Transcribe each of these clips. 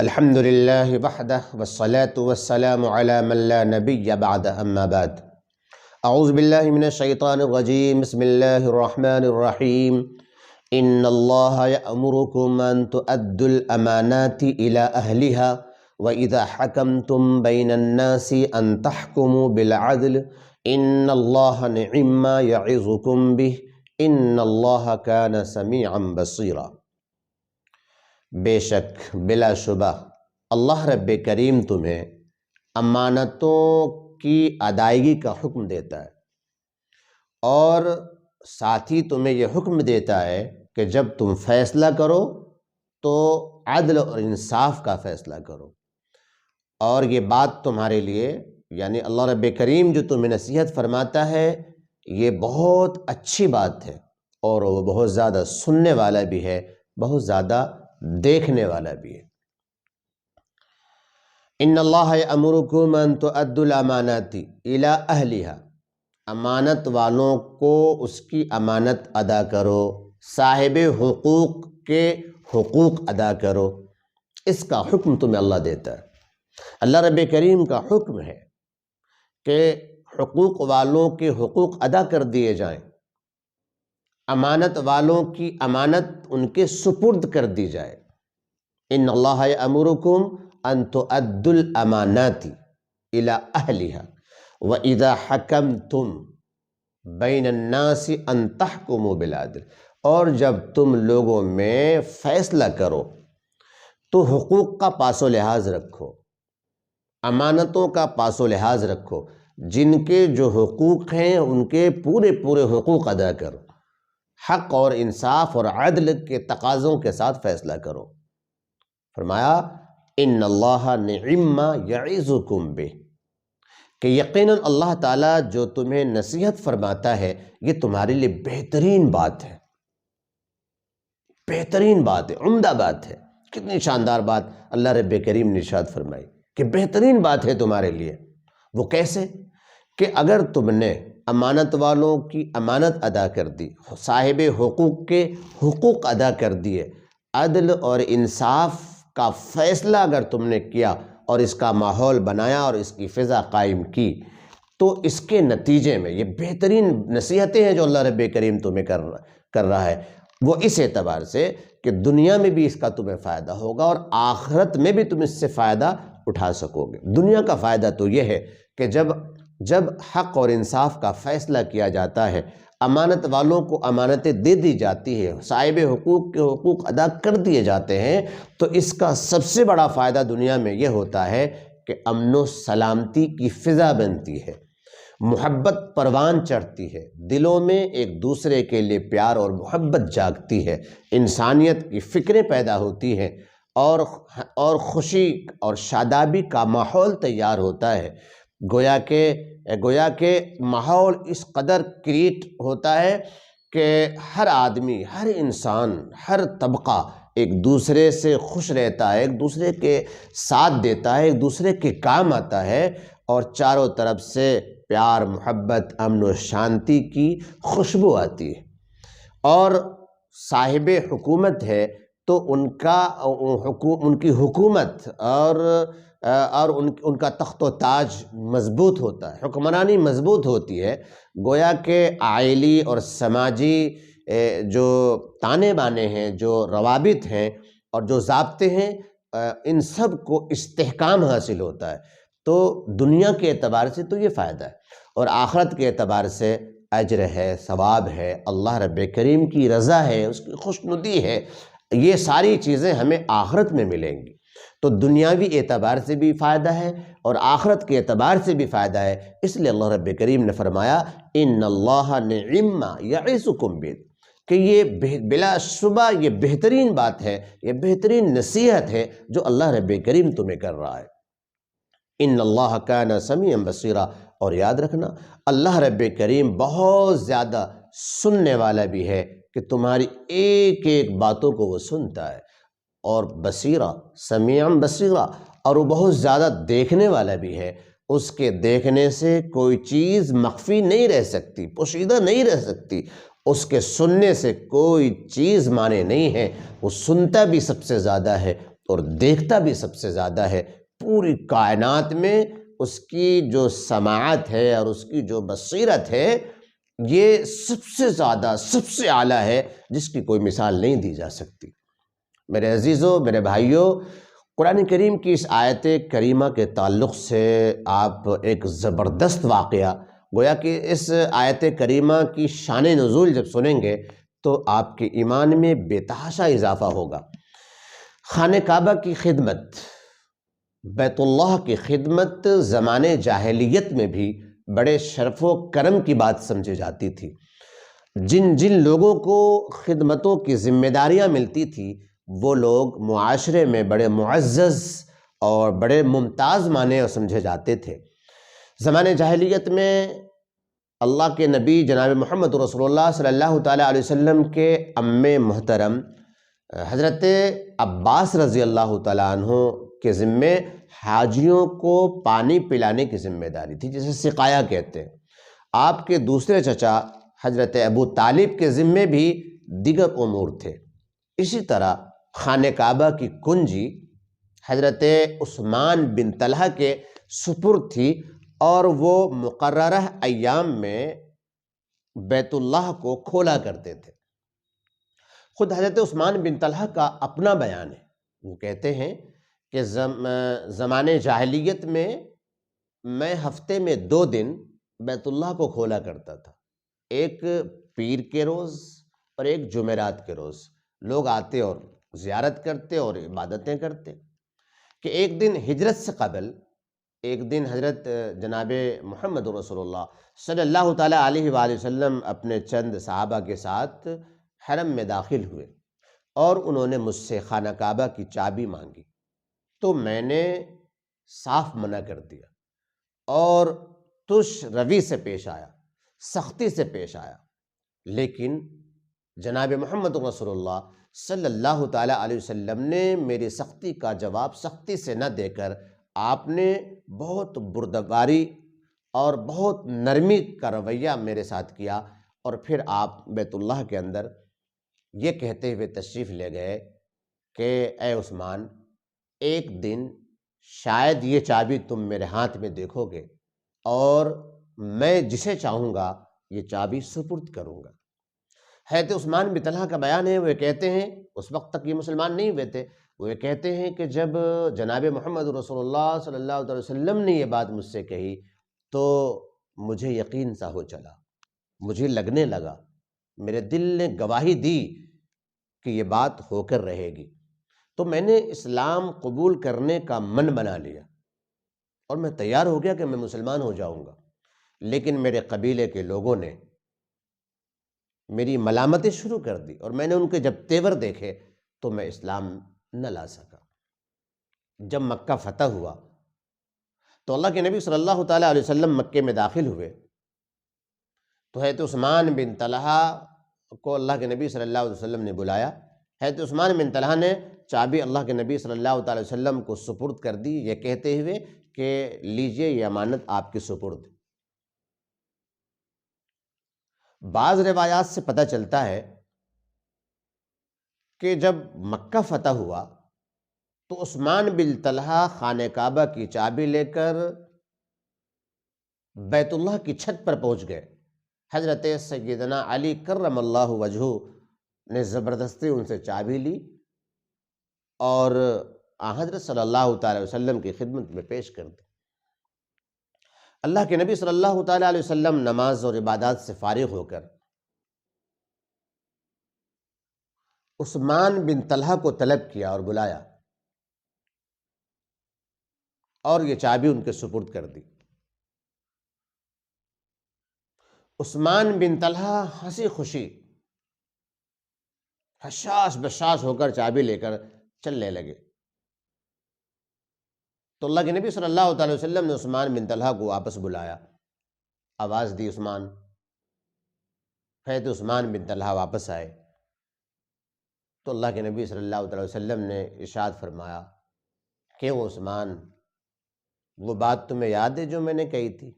الحمد للہ وحدہ والصلاة والسلام علی من لا نبی بعد اما بعد اعوذ باللہ من الشیطان الرجیم بسم اللہ الرحمن الرحیم ان اللہ یأمرکم ان تؤدوا الامانات الى اہلها واذا حکمتم بین الناس ان تحکموا بالعدل ان اللہ نعم ما یعظکم بہ ان اللہ کان سمیعا بصیرا۔ بے شک بلا شبہ اللہ رب کریم تمہیں امانتوں کی ادائیگی کا حکم دیتا ہے، اور ساتھ ہی تمہیں یہ حکم دیتا ہے کہ جب تم فیصلہ کرو تو عدل اور انصاف کا فیصلہ کرو۔ اور یہ بات تمہارے لیے یعنی اللہ رب کریم جو تمہیں نصیحت فرماتا ہے یہ بہت اچھی بات ہے، اور وہ بہت زیادہ سننے والا بھی ہے، بہت زیادہ دیکھنے والا بھی ہے۔ ان اللہ یأمرکم ان تؤدوا الامانات الی اہلہا، امانت والوں کو اس کی امانت ادا کرو، صاحب حقوق کے حقوق ادا کرو، اس کا حکم تمہیں اللہ دیتا ہے۔ اللہ رب کریم کا حکم ہے کہ حقوق والوں کے حقوق ادا کر دیے جائیں، امانت والوں کی امانت ان کے سپرد کر دی جائے۔ ان اللہ یأمرکم ان تؤدوا الامانات الی اہلہا واذا حکمتم بین الناس ان تحکموا بالعدل، اور جب تم لوگوں میں فیصلہ کرو تو حقوق کا پاس و لحاظ رکھو، امانتوں کا پاس و لحاظ رکھو، جن کے جو حقوق ہیں ان کے پورے حقوق ادا کرو، حق اور انصاف اور عدل کے تقاضوں کے ساتھ فیصلہ کرو۔ فرمایا ان اللہ نعم ما یعظکم بہ، کہ یقیناً اللہ تعالیٰ جو تمہیں نصیحت فرماتا ہے یہ تمہارے لیے بہترین بات ہے، بہترین بات ہے، عمدہ بات ہے۔ کتنی شاندار بات اللہ رب کریم نے ارشاد فرمائی کہ بہترین بات ہے تمہارے لیے۔ وہ کیسے؟ کہ اگر تم نے امانت والوں کی امانت ادا کر دی، صاحب حقوق کے حقوق ادا کر دیے، عدل اور انصاف کا فیصلہ اگر تم نے کیا اور اس کا ماحول بنایا اور اس کی فضا قائم کی، تو اس کے نتیجے میں یہ بہترین نصیحتیں ہیں جو اللہ رب کریم تمہیں کر رہا ہے، وہ اس اعتبار سے کہ دنیا میں بھی اس کا تمہیں فائدہ ہوگا اور آخرت میں بھی تم اس سے فائدہ اٹھا سکو گے۔ دنیا کا فائدہ تو یہ ہے کہ جب حق اور انصاف کا فیصلہ کیا جاتا ہے، امانت والوں کو امانتیں دے دی جاتی ہے، صاحب حقوق کے حقوق ادا کر دیے جاتے ہیں، تو اس کا سب سے بڑا فائدہ دنیا میں یہ ہوتا ہے کہ امن و سلامتی کی فضا بنتی ہے، محبت پروان چڑھتی ہے، دلوں میں ایک دوسرے کے لیے پیار اور محبت جاگتی ہے، انسانیت کی فکریں پیدا ہوتی ہیں، اور خوشی اور شادابی کا ماحول تیار ہوتا ہے۔ گویا کہ ماحول اس قدر کریٹ ہوتا ہے کہ ہر آدمی، ہر انسان، ہر طبقہ ایک دوسرے سے خوش رہتا ہے، ایک دوسرے کے ساتھ دیتا ہے، ایک دوسرے کے کام آتا ہے، اور چاروں طرف سے پیار، محبت، امن و شانتی کی خوشبو آتی ہے۔ اور صاحب حکومت ہے تو ان کی حکومت اور ان کا تخت و تاج مضبوط ہوتا ہے، حکمرانی مضبوط ہوتی ہے۔ گویا کہ عائلی اور سماجی جو تانے بانے ہیں، جو روابط ہیں اور جو ضابطے ہیں، ان سب کو استحکام حاصل ہوتا ہے۔ تو دنیا کے اعتبار سے تو یہ فائدہ ہے، اور آخرت کے اعتبار سے اجر ہے، ثواب ہے، اللہ رب کریم کی رضا ہے، اس کی خوشنودی ہے، یہ ساری چیزیں ہمیں آخرت میں ملیں گی۔ تو دنیاوی اعتبار سے بھی فائدہ ہے اور آخرت کے اعتبار سے بھی فائدہ ہے، اس لیے اللہ رب کریم نے فرمایا ان اللہ نعم ما یعظکم بہ، کہ یہ بلا شبہ یہ بہترین بات ہے، یہ بہترین نصیحت ہے جو اللہ رب کریم تمہیں کر رہا ہے۔ ان اللہ کان سمیعا بصیرا، اور یاد رکھنا اللہ رب کریم بہت زیادہ سننے والا بھی ہے، کہ تمہاری ایک ایک باتوں کو وہ سنتا ہے، اور بصیرہ، سمیعا بصیرہ، اور وہ بہت زیادہ دیکھنے والا بھی ہے۔ اس کے دیکھنے سے کوئی چیز مخفی نہیں رہ سکتی، پوشیدہ نہیں رہ سکتی، اس کے سننے سے کوئی چیز مانے نہیں ہے، وہ سنتا بھی سب سے زیادہ ہے اور دیکھتا بھی سب سے زیادہ ہے۔ پوری کائنات میں اس کی جو سماعت ہے اور اس کی جو بصیرت ہے یہ سب سے زیادہ، سب سے اعلیٰ ہے، جس کی کوئی مثال نہیں دی جا سکتی۔ میرے عزیزوں، میرے بھائیوں، قرآن کریم کی اس آیت کریمہ کے تعلق سے آپ ایک زبردست واقعہ، گویا کہ اس آیت کریمہ کی شان نزول جب سنیں گے تو آپ کے ایمان میں بے تحاشا اضافہ ہوگا۔ خانہ کعبہ کی خدمت، بیت اللہ کی خدمت زمانے جاہلیت میں بھی بڑے شرف و کرم کی بات سمجھی جاتی تھی۔ جن جن لوگوں کو خدمتوں کی ذمہ داریاں ملتی تھی وہ لوگ معاشرے میں بڑے معزز اور بڑے ممتاز مانے اور سمجھے جاتے تھے۔ زمانے جاہلیت میں اللہ کے نبی جناب محمد رسول اللہ صلی اللہ تعالیٰ علیہ وسلم کے عم محترم حضرت عباس رضی اللہ تعالیٰ عنہ کے ذمے حاجیوں کو پانی پلانے کی ذمہ داری تھی، جسے سقایا کہتے ہیں۔ آپ کے دوسرے چچا حضرت ابو طالب کے ذمے بھی دیگر امور تھے۔ اسی طرح خانہ کعبہ کی کنجی حضرت عثمان بن طلحہ کے سپرد تھی اور وہ مقررہ ایام میں بیت اللہ کو کھولا کرتے تھے۔ خود حضرت عثمان بن طلحہ کا اپنا بیان ہے، وہ کہتے ہیں کہ زمانے جاہلیت میں میں ہفتے میں 2 دن بیت اللہ کو کھولا کرتا تھا، ایک پیر کے روز اور ایک جمعرات کے روز۔ لوگ آتے اور زیارت کرتے اور عبادتیں کرتے۔ کہ ایک دن ہجرت سے قبل، ایک دن حضرت جناب محمد رسول اللہ صلی اللہ تعالیٰ علیہ وآلہ وسلم اپنے چند صحابہ کے ساتھ حرم میں داخل ہوئے اور انہوں نے مجھ سے خانہ کعبہ کی چابی مانگی، تو میں نے صاف منع کر دیا اور تش روی سے پیش آیا، سختی سے پیش آیا۔ لیکن جناب محمد رسول اللہ صلی اللہ تعالیٰ علیہ وسلم نے میری سختی کا جواب سختی سے نہ دے کر آپ نے بہت بردباری اور بہت نرمی کا رویہ میرے ساتھ کیا، اور پھر آپ بیت اللہ کے اندر یہ کہتے ہوئے تشریف لے گئے کہ اے عثمان، ایک دن شاید یہ چابی تم میرے ہاتھ میں دیکھو گے اور میں جسے چاہوں گا یہ چابی سپرد کروں گا۔ حضرت عثمان بن طلحہ کا بیان ہے، وہ کہتے ہیں، اس وقت تک یہ مسلمان نہیں ہوئے تھے، وہ کہتے ہیں کہ جب جناب محمد رسول اللہ صلی اللہ علیہ وسلم نے یہ بات مجھ سے کہی تو مجھے یقین سا ہو چلا، مجھے لگنے لگا، میرے دل نے گواہی دی کہ یہ بات ہو کر رہے گی۔ تو میں نے اسلام قبول کرنے کا من بنا لیا اور میں تیار ہو گیا کہ میں مسلمان ہو جاؤں گا، لیکن میرے قبیلے کے لوگوں نے میری ملامتیں شروع کر دی اور میں نے ان کے جب تیور دیکھے تو میں اسلام نہ لا سکا۔ جب مکہ فتح ہوا تو اللہ کے نبی صلی اللہ تعالیٰ علیہ وسلم مکے میں داخل ہوئے تو حضرت عثمان بن طلحہ کو اللہ کے نبی صلی اللہ علیہ وسلم نے بلایا۔ حضرت عثمان بن طلحہ نے چابی اللہ کے نبی صلی اللہ تعالیٰ علیہ وسلم کو سپرد کر دی، یہ کہتے ہوئے کہ لیجئے یہ امانت آپ کی سپرد۔ بعض روایات سے پتہ چلتا ہے کہ جب مکہ فتح ہوا تو عثمان بن طلحہ خانہ کعبہ کی چابی لے کر بیت اللہ کی چھت پر پہنچ گئے۔ حضرت سیدنا علی کرم اللہ وجہہ نے زبردستی ان سے چابی لی اور حضرت صلی اللہ تعالی وسلم کی خدمت میں پیش کر دی۔ اللہ کے نبی صلی اللہ تعالی علیہ وسلم نماز اور عبادات سے فارغ ہو کر عثمان بن طلحہ کو طلب کیا اور بلایا اور یہ چابی ان کے سپرد کر دی۔ عثمان بن طلحہ ہنسی خوشی حشاش بشاش ہو کر چابی لے کر چلنے لگے تو اللہ کے نبی صلی اللہ تعالی وسلم نے عثمان بن طلحہ کو واپس بلایا، آواز دی عثمان۔ حضرت عثمان بن طلحہ واپس آئے تو اللہ کے نبی صلی اللہ تعالی وسلم نے ارشاد فرمایا کہ وہ عثمان، وہ بات تمہیں یاد ہے جو میں نے کہی تھی؟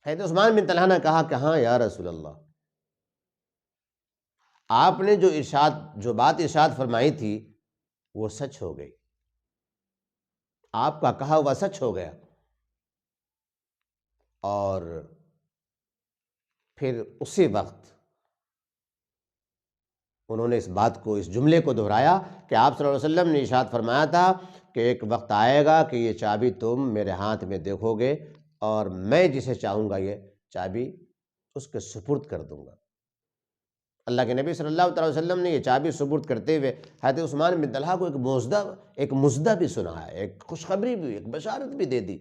حضرت عثمان بن طلحہ نے کہا کہ ہاں یا رسول اللہ، آپ نے جو بات ارشاد فرمائی تھی وہ سچ ہو گئی، آپ کا کہا ہوا سچ ہو گیا۔ اور پھر اسی وقت انہوں نے اس بات کو، اس جملے کو دہرایا کہ آپ صلی اللہ علیہ وسلم نے ارشاد فرمایا تھا کہ ایک وقت آئے گا کہ یہ چابی تم میرے ہاتھ میں دیکھو گے اور میں جسے چاہوں گا یہ چابی اس کے سپرد کر دوں گا۔ اللہ کے نبی صلی اللہ علیہ وسلم نے یہ چابی سپرد کرتے ہوئے حضرت عثمان بن طلحہ کو ایک مژدہ بھی سنایا، ایک خوشخبری بھی، ایک بشارت بھی دے دی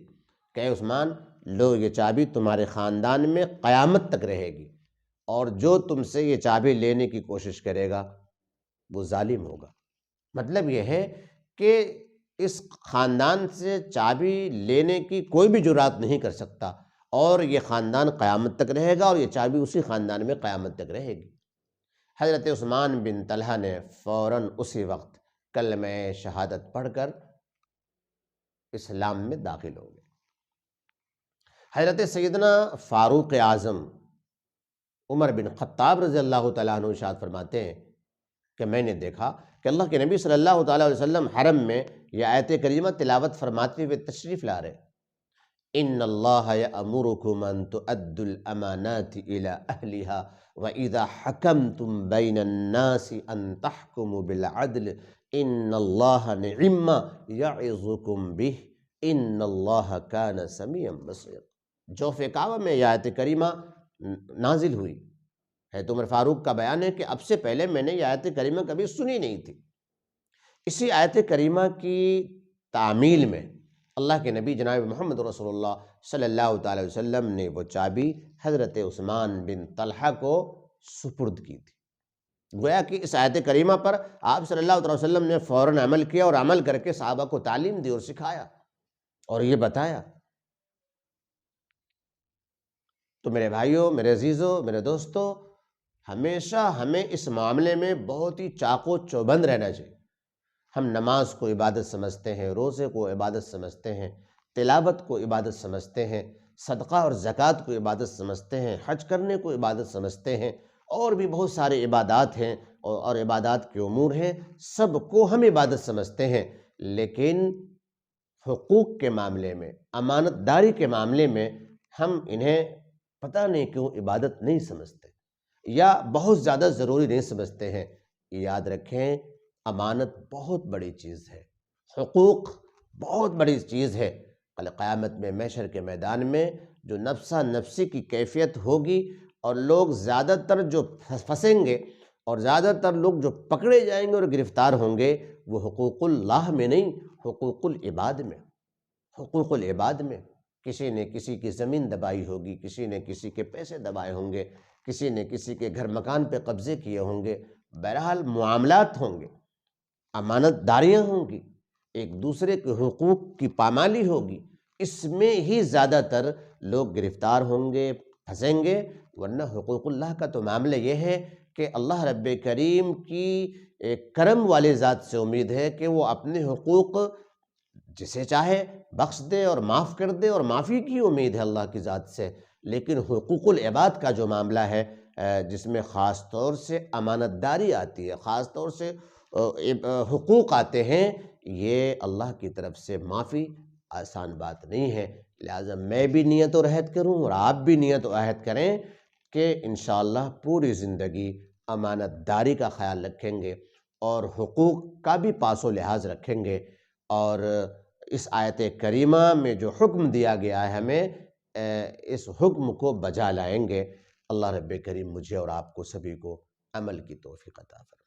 کہ اے عثمان، لو یہ چابی تمہارے خاندان میں قیامت تک رہے گی، اور جو تم سے یہ چابی لینے کی کوشش کرے گا وہ ظالم ہوگا۔ مطلب یہ ہے کہ اس خاندان سے چابی لینے کی کوئی بھی جرات نہیں کر سکتا، اور یہ خاندان قیامت تک رہے گا، اور یہ چابی اسی خاندان میں قیامت تک رہے گی۔ حضرت عثمان بن طلحہ نے فوراً اسی وقت کلمہ شہادت پڑھ کر اسلام میں داخل ہو گئے۔ حضرت سیدنا فاروق اعظم عمر بن خطاب رضی اللہ تعالیٰ عنہ ارشاد فرماتے ہیں کہ میں نے دیکھا کہ اللہ کے نبی صلی اللہ تعالیٰ علیہ وسلم حرم میں یہ آیت کریمہ تلاوت فرماتے ہوئے تشریف لا رہے، ان اللہ یأمرکم ان تؤدوا الامانات الی اہلہا وَإِذَا حَكَمْتُمْ بَيْنَ النَّاسِ أَن تَحْكُمُوا بِالْعَدْلِ إِنَّ اللَّهَ نِعِمَّ يَعِظُكُمْ بِهِ إِنَّ اللَّهَ كَانَ سَمِيعًا بَصِيرًا۔ جوف کعبہ میں یہ آیت کریمہ نازل ہوئی ہے۔ عمر فاروق کا بیان ہے کہ اب سے پہلے میں نے یہ آیت کریمہ کبھی سنی نہیں تھی۔ اسی آیت کریمہ کی تعمیل میں اللہ کے نبی جناب محمد رسول اللہ صلی اللہ تعالی وسلم نے وہ چابی حضرت عثمان بن طلحہ کو سپرد کی تھی۔ گویا کہ اس آیت کریمہ پر آپ صلی اللہ علیہ وسلم نے فوراً عمل کیا، اور عمل کر کے صحابہ کو تعلیم دی اور سکھایا اور یہ بتایا۔ تو میرے بھائیوں، میرے عزیزوں، میرے دوستوں، ہمیشہ ہمیں اس معاملے میں بہت ہی چاق و چوبند رہنا چاہیے۔ ہم نماز کو عبادت سمجھتے ہیں، روزے کو عبادت سمجھتے ہیں، تلاوت کو عبادت سمجھتے ہیں، صدقہ اور زکوٰۃ کو عبادت سمجھتے ہیں، حج کرنے کو عبادت سمجھتے ہیں، اور بھی بہت سارے عبادات ہیں اور عبادات کے امور ہیں، سب کو ہم عبادت سمجھتے ہیں، لیکن حقوق کے معاملے میں، امانت داری کے معاملے میں ہم انہیں پتہ نہیں کیوں عبادت نہیں سمجھتے، یا بہت زیادہ ضروری نہیں سمجھتے ہیں۔ یاد رکھیں، امانت بہت بڑی چیز ہے، حقوق بہت بڑی چیز ہے۔ کل قیامت میں محشر کے میدان میں جو نفسا نفسی کی کیفیت ہوگی، اور لوگ زیادہ تر جو پھنسیں گے، اور زیادہ تر لوگ جو پکڑے جائیں گے اور گرفتار ہوں گے، وہ حقوق اللہ میں نہیں، حقوق العباد میں۔ حقوق العباد میں کسی نے کسی کی زمین دبائی ہوگی، کسی نے کسی کے پیسے دبائے ہوں گے، کسی نے کسی کے گھر مکان پہ قبضے کیے ہوں گے، بہرحال معاملات ہوں گے، امانت داریاں ہوں گی، ایک دوسرے کے حقوق کی پامالی ہوگی، اس میں ہی زیادہ تر لوگ گرفتار ہوں گے، پھنسیں گے۔ ورنہ حقوق اللہ کا تو معاملہ یہ ہے کہ اللہ رب کریم کی ایک کرم والے ذات سے امید ہے کہ وہ اپنے حقوق جسے چاہے بخش دے اور معاف کر دے، اور معافی کی امید ہے اللہ کی ذات سے۔ لیکن حقوق العباد کا جو معاملہ ہے، جس میں خاص طور سے امانت داری آتی ہے، خاص طور سے حقوق آتے ہیں، یہ اللہ کی طرف سے معافی آسان بات نہیں ہے۔ لہٰذا میں بھی نیت و عہد کروں، اور آپ بھی نیت و عہد کریں کہ انشاءاللہ پوری زندگی امانت داری کا خیال رکھیں گے، اور حقوق کا بھی پاس و لحاظ رکھیں گے، اور اس آیت کریمہ میں جو حکم دیا گیا ہے ہمیں، اس حکم کو بجا لائیں گے۔ اللہ رب کریم مجھے اور آپ کو سبھی کو عمل کی توفیق عطا فرمائے۔